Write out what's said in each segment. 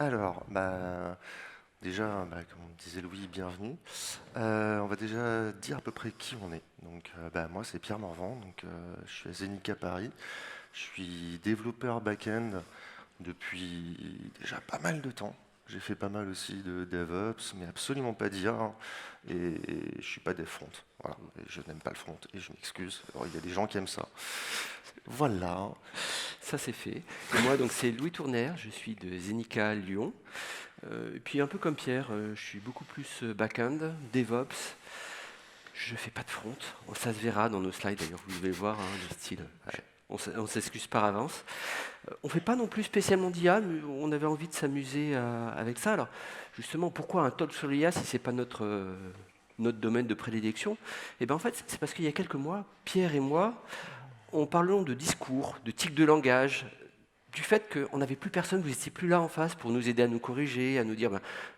Alors, déjà, comme disait Louis, bienvenue. On va déjà dire à peu près qui on est. Donc, moi, c'est Pierre Morvan. Donc, je suis à Zenica Paris. Je suis développeur back-end depuis déjà pas mal de temps. J'ai fait pas mal aussi de DevOps, mais absolument pas d'IA. Et je suis pas dev front. Voilà. Et je n'aime pas le front et je m'excuse. Alors, il y a des gens qui aiment ça. Voilà. Ça c'est fait. Et moi donc c'est Louis Tournaire, je suis de Zenica Lyon. Et puis un peu comme Pierre, je suis beaucoup plus back-end, DevOps. Je fais pas de front. Ça se verra dans nos slides d'ailleurs, vous devez voir le style. Ouais. On s'excuse par avance. On fait pas non plus spécialement d'IA, mais on avait envie de s'amuser avec ça. Alors justement, pourquoi un talk sur l'IA si c'est pas notre domaine de prédilection? Et bien en fait, c'est parce qu'il y a quelques mois, Pierre et moi, on parlons de discours, de tics de langage, du fait qu'on n'avait plus personne, vous n'étiez plus là en face pour nous aider à nous corriger, à nous dire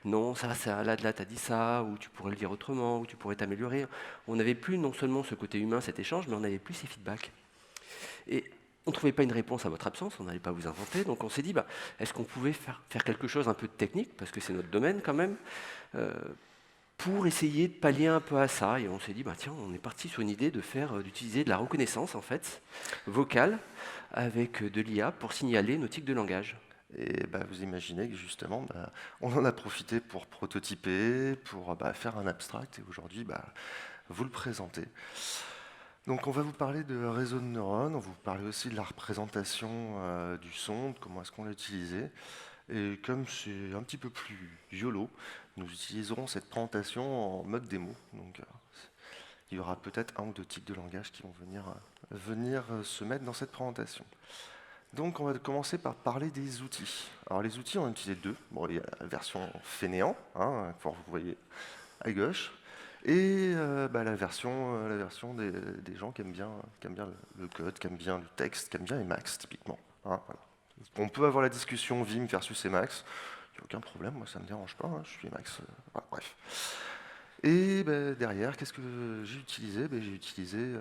non, ça, là, tu as dit ça, ou tu pourrais le dire autrement, ou tu pourrais t'améliorer. On n'avait plus non seulement ce côté humain, cet échange, mais on n'avait plus ces feedbacks. Et on ne trouvait pas une réponse à votre absence, on n'allait pas vous inventer, donc on s'est dit, est-ce qu'on pouvait faire quelque chose un peu de technique, parce que c'est notre domaine quand même, pour essayer de pallier un peu à ça. Et on s'est dit, tiens, on est parti sur une idée d'utiliser de la reconnaissance en fait, vocale, avec de l'IA pour signaler nos tics de langage. Et vous imaginez que justement, on en a profité pour prototyper, pour faire un abstract, et aujourd'hui, vous le présenter. Donc on va vous parler de réseau de neurones, on va vous parler aussi de la représentation du son, de comment est-ce qu'on l'a utilisé. Et comme c'est un petit peu plus YOLO, nous utiliserons cette présentation en mode démo. Donc il y aura peut-être un ou deux tics de langage qui vont venir se mettre dans cette présentation. Donc on va commencer par parler des outils. Alors les outils, on en utilise deux. Bon, il y a la version fainéant, que vous voyez à gauche, et la version des gens qui aiment bien le code, qui aiment bien le texte, qui aiment bien Emacs typiquement. Voilà. On peut avoir la discussion Vim versus Emacs, il n'y a aucun problème, moi ça ne me dérange pas, je suis Emacs, bref. Et derrière, qu'est-ce que j'ai utilisé? J'ai utilisé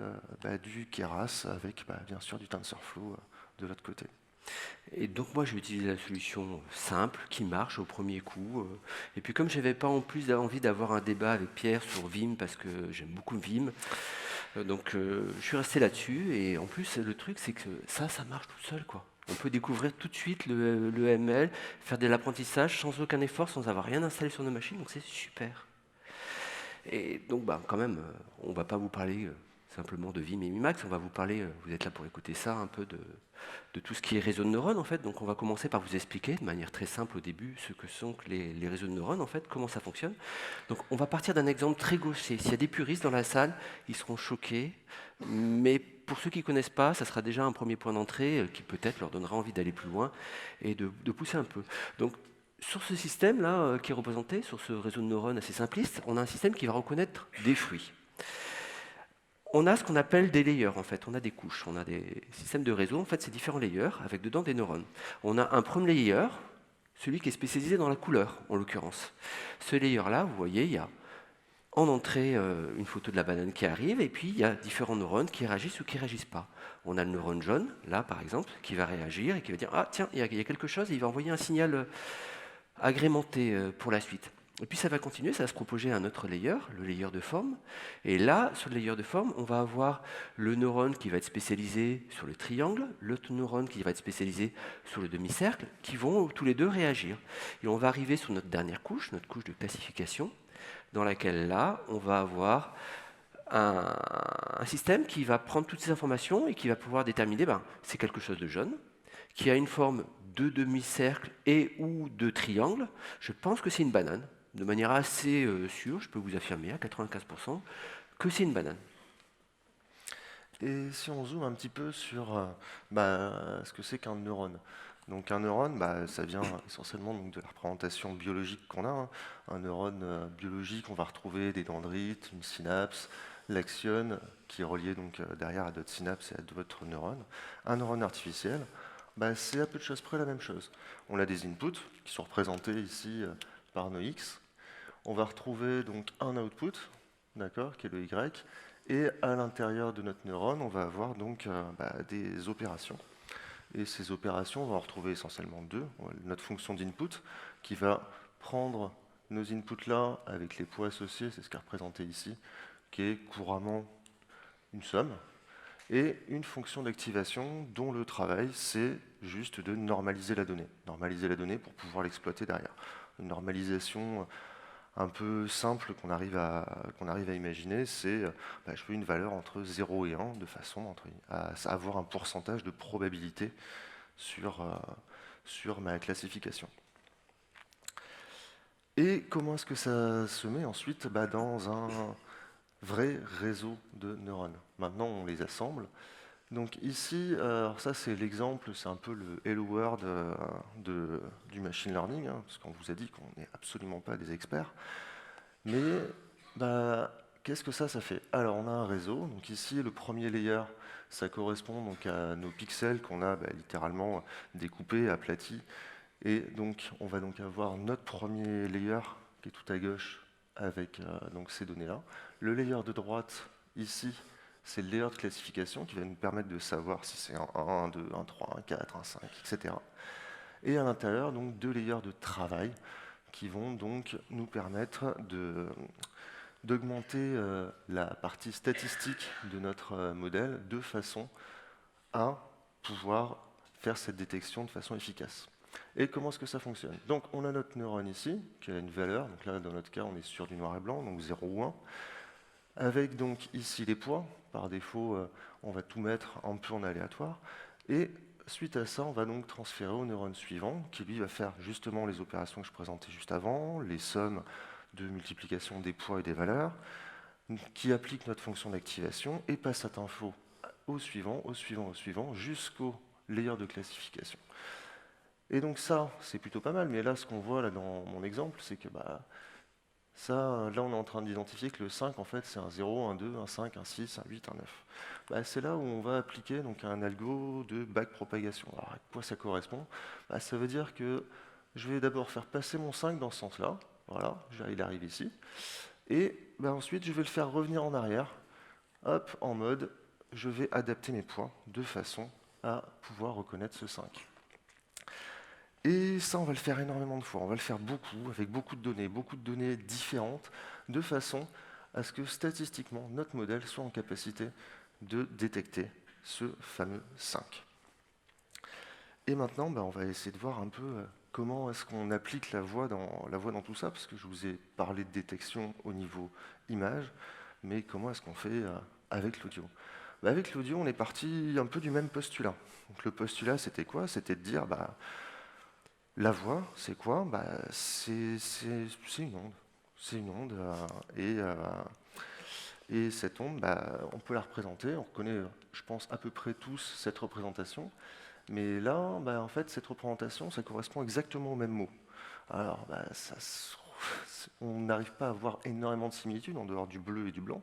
du Keras avec bien sûr du TensorFlow de l'autre côté. Et donc moi j'ai utilisé la solution simple qui marche au premier coup. Et puis comme je n'avais pas en plus envie d'avoir un débat avec Pierre sur Vim parce que j'aime beaucoup Vim, donc je suis resté là-dessus. Et en plus le truc c'est que ça marche tout seul quoi. On peut découvrir tout de suite le ML, faire de l'apprentissage sans aucun effort, sans avoir rien installé sur nos machines, donc c'est super. Et donc quand même, on ne va pas vous parler simplement de Vim et Emacs, on va vous parler, vous êtes là pour écouter ça, un peu de tout ce qui est réseau de neurones en fait. Donc on va commencer par vous expliquer de manière très simple au début ce que sont les réseaux de neurones en fait, comment ça fonctionne. Donc on va partir d'un exemple très gaucher. S'il y a des puristes dans la salle, ils seront choqués, mais pour ceux qui ne connaissent pas, ça sera déjà un premier point d'entrée qui peut-être leur donnera envie d'aller plus loin et de pousser un peu. Donc sur ce système-là qui est représenté, sur ce réseau de neurones assez simpliste, on a un système qui va reconnaître des fruits. On a ce qu'on appelle des layers, en fait. On a des couches, on a des systèmes de réseau. En fait, c'est différents layers avec dedans des neurones. On a un premier layer, celui qui est spécialisé dans la couleur, en l'occurrence. Ce layer-là, vous voyez, il y a en entrée une photo de la banane qui arrive, et puis il y a différents neurones qui réagissent ou qui ne réagissent pas. On a le neurone jaune, là par exemple, qui va réagir et qui va dire « Ah tiens, il y a quelque chose », et il va envoyer un signal agrémenté pour la suite. Et puis ça va continuer, ça va se proposer un autre layer, le layer de forme. Et là, sur le layer de forme, on va avoir le neurone qui va être spécialisé sur le triangle, l'autre neurone qui va être spécialisé sur le demi-cercle, qui vont tous les deux réagir. Et on va arriver sur notre dernière couche, notre couche de classification, dans laquelle là, on va avoir un système qui va prendre toutes ces informations et qui va pouvoir déterminer, c'est quelque chose de jaune, qui a une forme de demi-cercle et ou de triangle. Je pense que c'est une banane. De manière assez sûre, je peux vous affirmer à 95% que c'est une banane. Et si on zoome un petit peu sur ce que c'est qu'un neurone. Donc un neurone, ça vient essentiellement donc, de la représentation biologique qu'on a. Un neurone biologique, on va retrouver des dendrites, une synapse, l'axione qui est relié donc derrière à d'autres synapses et à d'autres neurones. Un neurone artificiel, c'est à peu de choses près la même chose. On a des inputs qui sont représentés ici par nos X. On va retrouver donc un output, d'accord, qui est le Y. Et à l'intérieur de notre neurone, on va avoir donc des opérations. Et ces opérations, on va en retrouver essentiellement deux. Notre fonction d'input qui va prendre nos inputs là avec les poids associés, c'est ce qui est représenté ici, qui est couramment une somme, et une fonction d'activation dont le travail, c'est juste de normaliser la donnée. Normaliser la donnée pour pouvoir l'exploiter derrière. Une normalisation un peu simple qu'on arrive à imaginer, c'est je veux une valeur entre 0 et 1 de façon à avoir un pourcentage de probabilité sur ma classification. Et comment est-ce que ça se met ensuite dans un vrai réseau de neurones? Maintenant, on les assemble. Donc ici, alors ça c'est l'exemple, c'est un peu le Hello World du machine learning, hein, parce qu'on vous a dit qu'on n'est absolument pas des experts. Mais qu'est-ce que ça fait? Alors on a un réseau, donc ici le premier layer, ça correspond donc à nos pixels qu'on a littéralement découpés, aplatis. Et donc on va donc avoir notre premier layer qui est tout à gauche avec donc ces données-là. Le layer de droite, ici, c'est le layer de classification qui va nous permettre de savoir si c'est un 1, un 2, un 3, un 4, un 5, etc. Et à l'intérieur, donc deux layers de travail qui vont donc nous permettre d'augmenter la partie statistique de notre modèle de façon à pouvoir faire cette détection de façon efficace. Et comment est-ce que ça fonctionne? Donc on a notre neurone ici, qui a une valeur, donc là dans notre cas on est sur du noir et blanc, donc 0 ou 1, avec donc ici les poids, par défaut on va tout mettre un peu en aléatoire, et suite à ça on va donc transférer au neurone suivant, qui lui va faire justement les opérations que je présentais juste avant, les sommes de multiplication des poids et des valeurs, qui applique notre fonction d'activation et passe cette info au suivant, au suivant, au suivant, jusqu'au layer de classification. Et donc ça, c'est plutôt pas mal, mais là, ce qu'on voit là dans mon exemple, c'est que ça, là, on est en train d'identifier que le 5, en fait, c'est un 0, un 2, un 5, un 6, un 8, un 9. C'est là où on va appliquer donc, un algo de backpropagation. Alors, à quoi ça correspond? Ça veut dire que je vais d'abord faire passer mon 5 dans ce sens-là. Voilà, il arrive ici. Et ensuite, je vais le faire revenir en arrière, hop, en mode, je vais adapter mes points de façon à pouvoir reconnaître ce 5. Et ça, on va le faire énormément de fois. On va le faire beaucoup, avec beaucoup de données différentes, de façon à ce que statistiquement, notre modèle soit en capacité de détecter ce fameux 5. Et maintenant, on va essayer de voir un peu comment est-ce qu'on applique la voix dans tout ça, parce que je vous ai parlé de détection au niveau image, mais comment est-ce qu'on fait avec l'audio? Avec l'audio, on est parti un peu du même postulat. Donc, le postulat, c'était quoi? C'était de dire, la voix, c'est quoi? C'est une onde. C'est une onde, et cette onde, on peut la représenter. On reconnaît, je pense, à peu près tous cette représentation. Mais là, en fait, cette représentation, ça correspond exactement au même mot. Alors, on n'arrive pas à avoir énormément de similitudes en dehors du bleu et du blanc.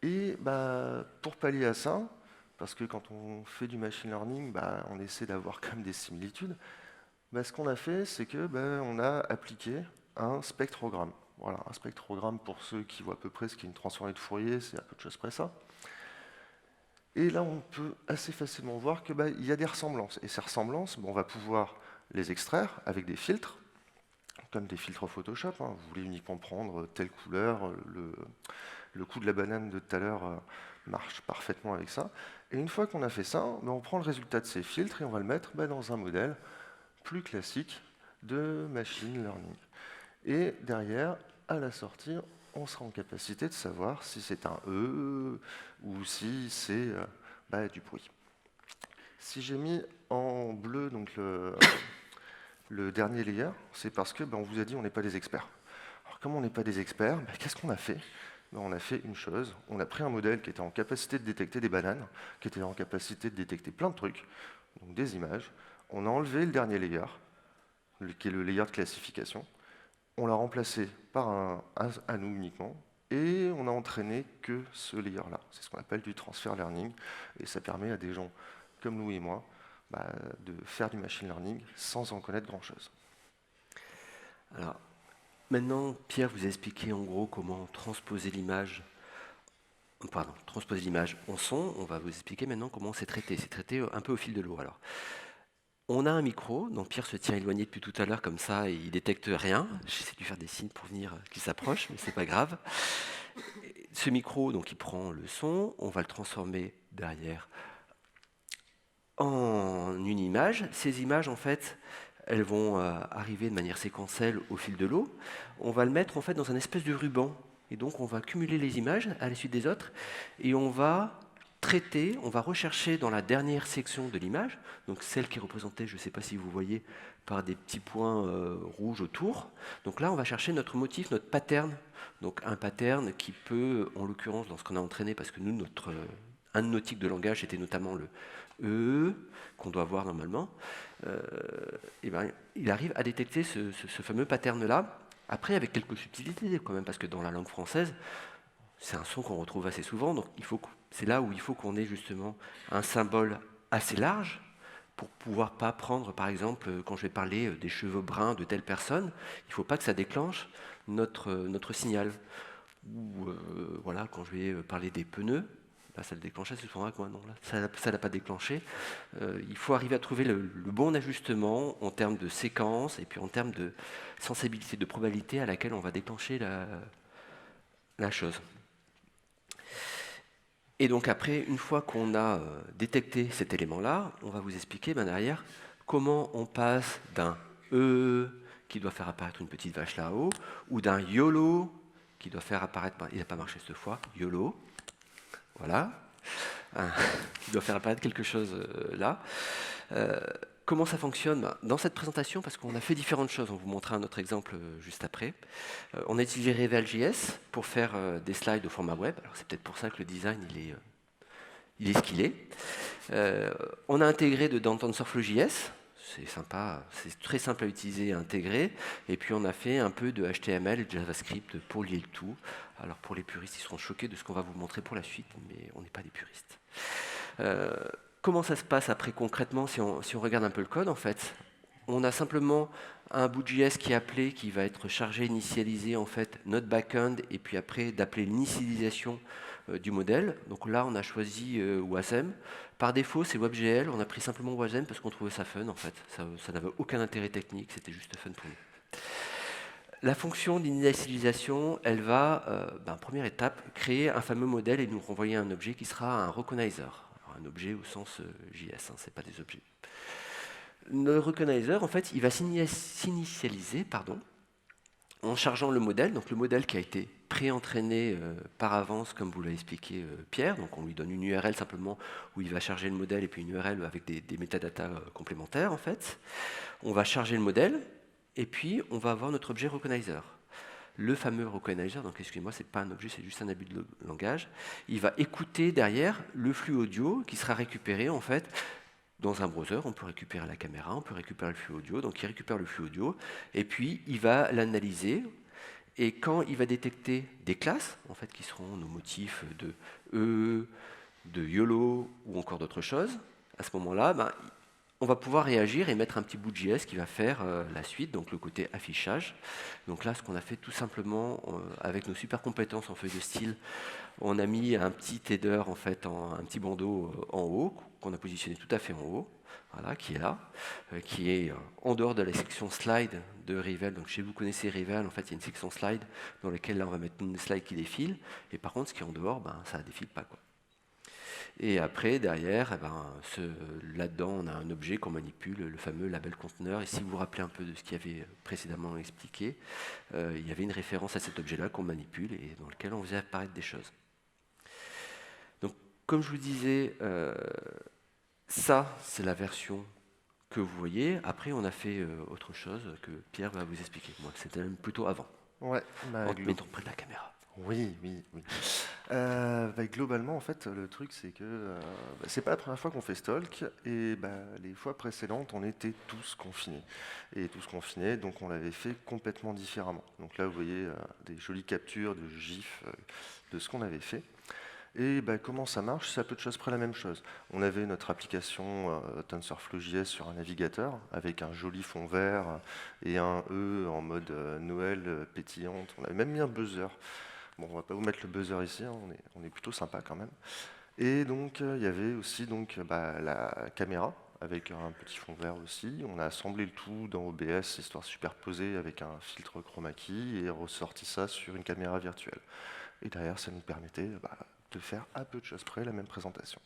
Et pour pallier à ça, parce que quand on fait du machine learning, on essaie d'avoir quand même des similitudes, ce qu'on a fait, c'est que on a appliqué un spectrogramme. Voilà, un spectrogramme, pour ceux qui voient à peu près ce qu'est une transformée de Fourier, c'est à peu de choses près ça. Et là, on peut assez facilement voir qu'il y a des ressemblances. Et ces ressemblances, on va pouvoir les extraire avec des filtres, comme des filtres Photoshop. Vous voulez uniquement prendre telle couleur, le coup de la banane de tout à l'heure marche parfaitement avec ça. Et une fois qu'on a fait ça, on prend le résultat de ces filtres et on va le mettre dans un modèle plus classique de machine learning. Et derrière, à la sortie, on sera en capacité de savoir si c'est un E ou si c'est du bruit. Si j'ai mis en bleu donc le dernier layer, c'est parce que on vous a dit on n'est pas des experts. Alors comme on n'est pas des experts, qu'est-ce qu'on a fait? On a fait une chose, on a pris un modèle qui était en capacité de détecter des bananes, qui était en capacité de détecter plein de trucs, donc des images. On a enlevé le dernier layer, qui est le layer de classification. On l'a remplacé par à nous uniquement, et on a entraîné que ce layer-là. C'est ce qu'on appelle du transfer learning, et ça permet à des gens comme nous et moi de faire du machine learning sans en connaître grand-chose. Alors, maintenant, Pierre vous a expliqué en gros comment transposer l'image pardon, transposer l'image en son. On va vous expliquer maintenant comment c'est traité. C'est traité un peu au fil de l'eau. Alors, on a un micro, donc Pierre se tient éloigné depuis tout à l'heure, comme ça, et il détecte rien. J'essaie de lui faire des signes pour venir qu'il s'approche, mais c'est pas grave. Ce micro, donc, il prend le son, on va le transformer derrière en une image. Ces images, en fait, elles vont arriver de manière séquentielle au fil de l'eau. On va le mettre, en fait, dans un espèce de ruban. Et donc, on va cumuler les images à la suite des autres, et on va traiter, on va rechercher dans la dernière section de l'image, donc celle qui est représentée, je ne sais pas si vous voyez, par des petits points rouges autour. Donc là, on va chercher notre motif, notre pattern. Donc un pattern qui peut, en l'occurrence, lorsqu'on a entraîné, parce que nous, un de nos tics de langage était notamment le qu'on doit voir normalement, et ben, il arrive à détecter ce fameux pattern-là. Après, avec quelques subtilités quand même, parce que dans la langue française, c'est un son qu'on retrouve assez souvent, donc c'est là où il faut qu'on ait justement un symbole assez large pour pouvoir pas prendre, par exemple, quand je vais parler des cheveux bruns de telle personne, il ne faut pas que ça déclenche notre signal. Ou voilà, quand je vais parler des pneus, là ça le déclenchait, c'est souvent avec moi, non, là, ça ne l'a pas déclenché. Il faut arriver à trouver le bon ajustement en termes de séquence et puis en termes de sensibilité, de probabilité à laquelle on va déclencher la chose. Et donc après, une fois qu'on a détecté cet élément-là, on va vous expliquer derrière comment on passe d'un qui doit faire apparaître une petite vache là-haut, ou d'un YOLO qui doit faire apparaître, il n'a pas marché cette fois, YOLO, voilà, qui doit faire apparaître quelque chose là. Comment ça fonctionne? Dans cette présentation, parce qu'on a fait différentes choses, on vous montrera un autre exemple juste après. On a utilisé Revel.js pour faire des slides au format web. Alors c'est peut-être pour ça que le design il est ce qu'il est. On a intégré dedans TensorFlow.js. C'est sympa, c'est très simple à utiliser et à intégrer. Et puis on a fait un peu de HTML et de JavaScript pour lier le tout. Alors pour les puristes, ils seront choqués de ce qu'on va vous montrer pour la suite, mais on n'est pas des puristes. Comment ça se passe après concrètement si on regarde un peu le code en fait? On a simplement un bout de JS qui est appelé, qui va être chargé, initialiser en fait notre backend, et puis après d'appeler l'initialisation du modèle. Donc là, on a choisi Wasm. Par défaut, c'est WebGL. On a pris simplement Wasm parce qu'on trouvait ça fun en fait. Ça n'avait aucun intérêt technique, c'était juste fun pour nous. La fonction d'initialisation, elle va, première étape, créer un fameux modèle et nous renvoyer un objet qui sera un recognizer. Alors, un objet au sens JS, ce n'est pas des objets. Le recognizer, en fait, il va s'initialiser en chargeant le modèle, donc le modèle qui a été pré-entraîné par avance, comme vous l'a expliqué Pierre. Donc on lui donne une URL simplement où il va charger le modèle et puis une URL avec des métadatas complémentaires en fait. On va charger le modèle et puis on va avoir notre objet recognizer. Le fameux recognizer, donc excusez-moi, c'est pas un objet, c'est juste un abus de langage. Il va écouter derrière le flux audio qui sera récupéré en fait. Dans un browser, on peut récupérer la caméra, on peut récupérer le flux audio, donc il récupère le flux audio, et puis il va l'analyser, et quand il va détecter des classes, en fait, qui seront nos motifs de de YOLO, ou encore d'autres choses, à ce moment-là, on va pouvoir réagir et mettre un petit bout de JS qui va faire la suite, donc le côté affichage. Donc là, ce qu'on a fait tout simplement, avec nos super compétences en feuille de style, on a mis un petit header, en fait, un petit bandeau en haut, qu'on a positionné tout à fait en haut, voilà, qui est là, qui est en dehors de la section slide de Revel. Donc chez vous connaissez Revel, en fait, il y a une section slide dans laquelle là, on va mettre une slide qui défile, et par contre, ce qui est en dehors, ça ne défile pas, quoi. Et après, derrière, là-dedans, on a un objet qu'on manipule, le fameux label conteneur. Et si vous vous rappelez un peu de ce qu'il y avait précédemment expliqué, il y avait une référence à cet objet-là qu'on manipule et dans lequel on faisait apparaître des choses. Donc, comme je vous disais, ça, c'est la version que vous voyez. Après, on a fait autre chose que Pierre va vous expliquer. Moi, c'était même plutôt avant. Ouais, En te mettant près de la caméra. Oui. Globalement, en fait, le truc, c'est que c'est pas la première fois qu'on fait Stalk, et les fois précédentes, on était tous confinés. Et tous confinés, donc on l'avait fait complètement différemment. Donc là, vous voyez des jolies captures de GIFs de ce qu'on avait fait. Et comment ça marche? C'est à peu de choses près la même chose. On avait notre application TensorFlow.js sur un navigateur avec un joli fond vert et un E en mode Noël pétillante. On avait même mis un buzzer. Bon, on va pas vous mettre le buzzer ici, hein, on est plutôt sympa quand même. Et donc, il y avait aussi donc, la caméra, avec un petit fond vert aussi. On a assemblé le tout dans OBS, histoire de superposer avec un filtre chroma key, et ressorti ça sur une caméra virtuelle. Et derrière, ça nous permettait de faire à peu de choses près la même présentation.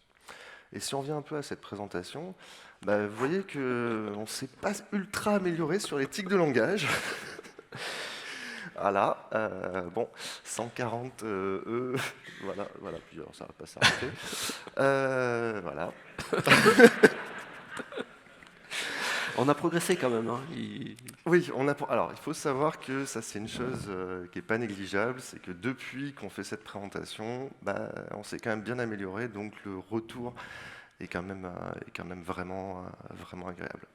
Et si on vient un peu à cette présentation, vous voyez qu'on ne s'est pas ultra amélioré sur les tics de langage. Voilà, bon, 140 voilà, puis alors ça va pas s'arrêter. Voilà. On a progressé quand même. Hein. Oui, alors il faut savoir que ça c'est une chose qui n'est pas négligeable, c'est que depuis qu'on fait cette présentation, on s'est quand même bien amélioré, donc le retour est quand même vraiment agréable.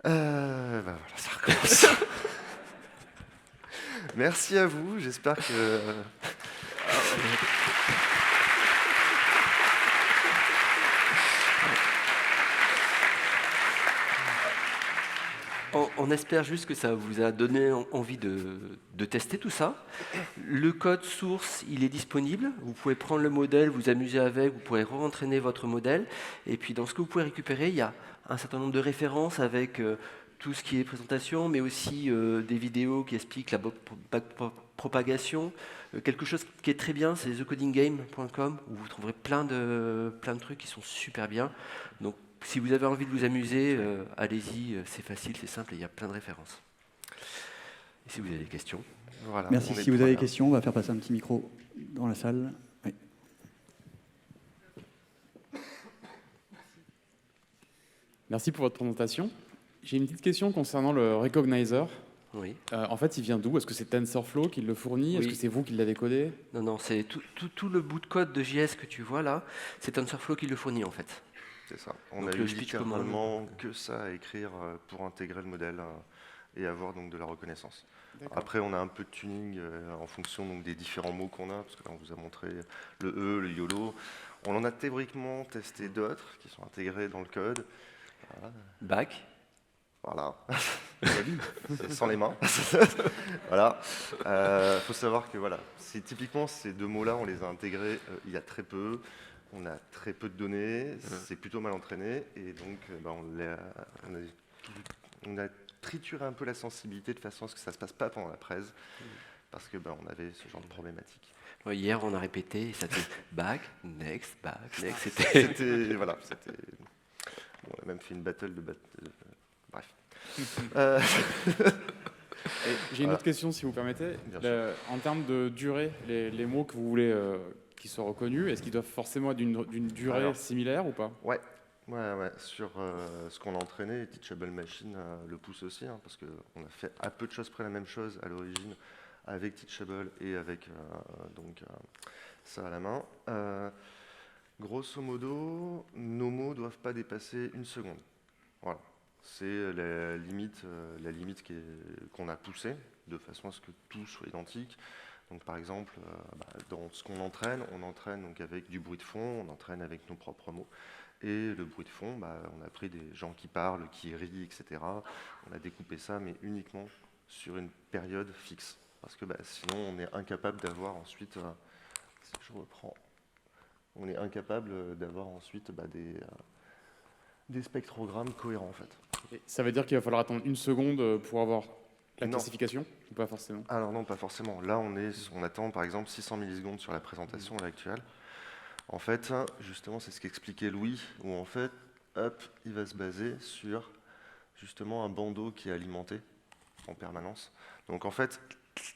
Voilà, ça recommence. Merci à vous, j'espère que... On espère juste que ça vous a donné envie de tester tout ça. Le code source, il est disponible. Vous pouvez prendre le modèle, vous amuser avec, vous pourrez re-entraîner votre modèle. Et puis dans ce que vous pouvez récupérer, il y a un certain nombre de références avec tout ce qui est présentation, mais aussi des vidéos qui expliquent la propagation. Quelque chose qui est très bien, c'est thecodinggame.com, où vous trouverez plein de trucs qui sont super bien. Donc, si vous avez envie de vous amuser, allez-y, c'est facile, c'est simple, et il y a plein de références. Et si vous avez des questions. Voilà, merci. Si vous avez des questions, on va faire passer un petit micro dans la salle. Oui. Merci pour votre présentation. J'ai une petite question concernant le Recognizer. Oui. En fait, il vient d'où? Est-ce que c'est TensorFlow qui le fournit? Est-ce que c'est vous qui l'avez codé? Non, c'est tout le bout de code de JS que tu vois là, c'est TensorFlow qui le fournit en fait. C'est ça. On a eu littéralement que ça à écrire pour intégrer le modèle et avoir donc de la reconnaissance. Après, on a un peu de tuning en fonction donc, des différents mots qu'on a, parce que là, on vous a montré le E, le YOLO. On en a théoriquement testé d'autres qui sont intégrés dans le code. Voilà. Back. Voilà. Sans les mains. Voilà. Faut savoir que voilà, typiquement ces deux mots-là, on les a intégrés il y a très peu. On a très peu de données, c'est plutôt mal entraîné, et donc on a trituré un peu la sensibilité de façon à ce que ça ne se passe pas pendant la presse, parce que on avait ce genre de problématique. Hier, on a répété, ça fait back, next, next. Voilà, on a même fait une battle de bref. J'ai une autre question, si vous permettez. En termes de durée, les mots que vous voulez qui soient reconnus, est-ce qu'ils doivent forcément être d'une durée similaire ou pas? Ouais. Sur ce qu'on a entraîné, Teachable Machine le pousse aussi, hein, parce qu'on a fait à peu de choses près la même chose à l'origine avec Teachable et avec ça à la main. Grosso modo, nos mots ne doivent pas dépasser 1 seconde. Voilà. C'est la limite qu'on a poussée, de façon à ce que tout soit identique. Donc, par exemple, dans ce qu'on entraîne, on entraîne donc avec du bruit de fond, on entraîne avec nos propres mots. Et le bruit de fond, on a pris des gens qui parlent, qui rient, etc. On a découpé ça, mais uniquement sur une période fixe. Parce que sinon, on est incapable d'avoir ensuite, si je reprends, on est incapable d'avoir ensuite des spectrogrammes cohérents, en fait. Et ça veut dire qu'il va falloir attendre 1 seconde pour avoir la classification, ou pas forcément? Alors non, pas forcément. Là, on attend par exemple 600 millisecondes sur la présentation actuelle. En fait, justement, c'est ce qu'expliquait Louis, où en fait, hop, il va se baser sur justement un bandeau qui est alimenté en permanence. Donc en fait,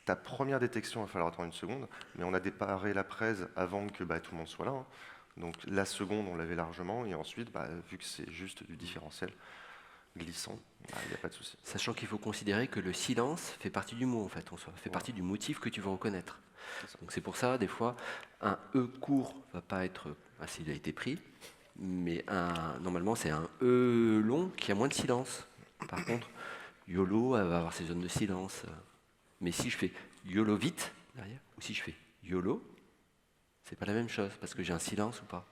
ta première détection, il va falloir attendre 1 seconde, mais on a déparé la presse avant que tout le monde soit là. Hein. Donc la seconde, on l'avait largement, et ensuite, vu que c'est juste du différentiel glissant, il n'y a pas de souci. Sachant qu'il faut considérer que le silence fait partie du mot, en fait, fait partie du motif que tu veux reconnaître. Donc c'est pour ça, des fois, un E court ne va pas être, s'il a été pris, mais normalement c'est un E long qui a moins de silence. Par contre, YOLO, elle va avoir ses zones de silence. Mais si je fais YOLO vite, derrière, ou si je fais YOLO, c'est pas la même chose, parce que j'ai un silence ou pas.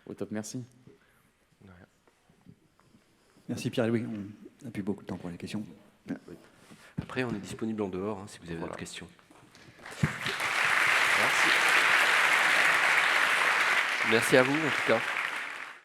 Au top, merci. Merci Pierre-Louis, on n'a plus beaucoup de temps pour les questions. Oui. après, on est disponible en dehors si vous avez Voilà. d'autres questions. Merci. Merci à vous, en tout cas.